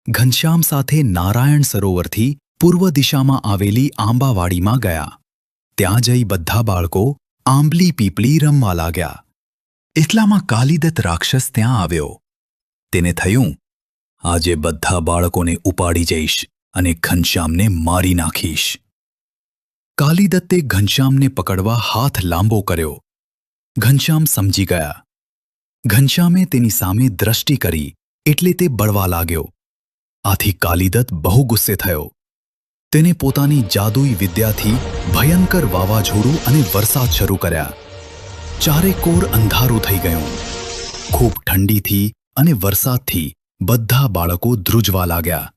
ઘનશ્યામ સાથે નારાયણ સરોવરથી પૂર્વ દિશામાં આવેલી આંબાવાડીમાં ગયા. ત્યાં જઈ બધા બાળકો આંબલી પીપળી રમવા લાગ્યા. એટલામાં કાલિદત્ત રાક્ષસ ત્યાં આવ્યો. તેને થયું, આજે બધા બાળકોને ઉપાડી જઈશ અને ઘનશ્યામને મારી નાખીશ. કાલિદત્તે ઘનશ્યામને પકડવા હાથ લાંબો કર્યો. ઘનશ્યામ સમજી ગયા. ઘનશ્યામે તેની સામે દ્રષ્ટિ કરી એટલે તે બળવા લાગ્યો. આથી કાલિદત્ત બહુ ગુસ્સે થયો. તેને પોતાની જાદુઈ વિદ્યાથી ભયંકર વાવાઝોડું અને વરસાદ શરૂ કર્યા. ચારેકોર અંધારું થઈ ગયું. ખૂબ ઠંડીથી અને વરસાદથી બધા બાળકો ધ્રુજવા લાગ્યા.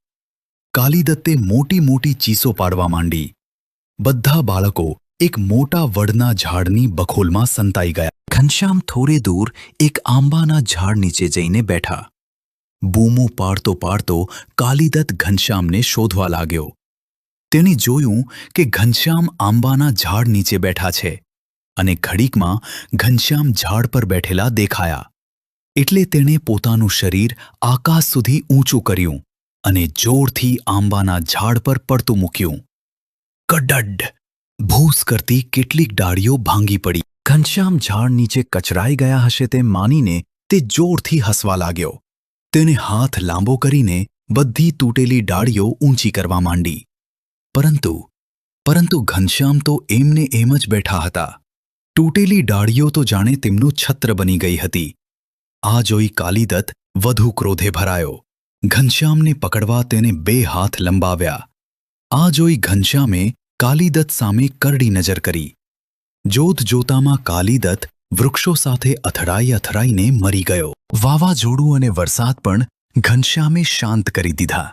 કાલિદત્તે મોટી મોટી ચીસો પાડવા માંડી. બધા બાળકો એક મોટા વડના ઝાડની બખોલમાં સંતાઈ ગયા. ઘનશ્યામ થોડે દૂર એક આંબાના ઝાડ નીચે જઈને બેઠા. બૂમો પાડતો પાડતો કાલિદત્ત ઘનશ્યામને શોધવા લાગ્યો. તેણે જોયું કે ઘનશ્યામ આંબાના ઝાડ નીચે બેઠા છે અને ઘડીકમાં ઘનશ્યામ ઝાડ પર બેઠેલા દેખાયા. એટલે તેણે પોતાનું શરીર આકાશ સુધી ઊંચું કર્યું અને જોરથી આંબાના ઝાડ પર પડતું મૂક્યું. કડડ! ભૂસ કરતી કેટલીક ડાળીઓ ભાંગી પડી. ઘનશ્યામ ઝાડ નીચે કચરાઈ ગયા હશે તેમ માનીને તે જોરથી હસવા લાગ્યો. તેને હાથ લાંબો કરીને બધી તૂટેલી ડાળીઓ ઊંચી કરવા માંડી. પરંતુ ઘનશ્યામ તો એમને એમ જ બેઠા હતા. તૂટેલી ડાળીઓ તો જાણે તેમનું છત્ર બની ગઈ હતી. આ જોઈ કાલિદત્ત વધુ ક્રોધે ભરાયો. ઘનશ્યામને પકડવા તેને 2 હાથ લંબાવ્યા. આ જોઈ ઘનશ્યામે કાલિદત્ત સામે કરડી નજર કરી. જોત જોતામાં કાલિદત્ત વૃક્ષો સાથે અથડાઈને મરી ગયો. વાવાઝોડું અને વરસાદ પણ ઘનશ્યામે શાંત કરી દીધા.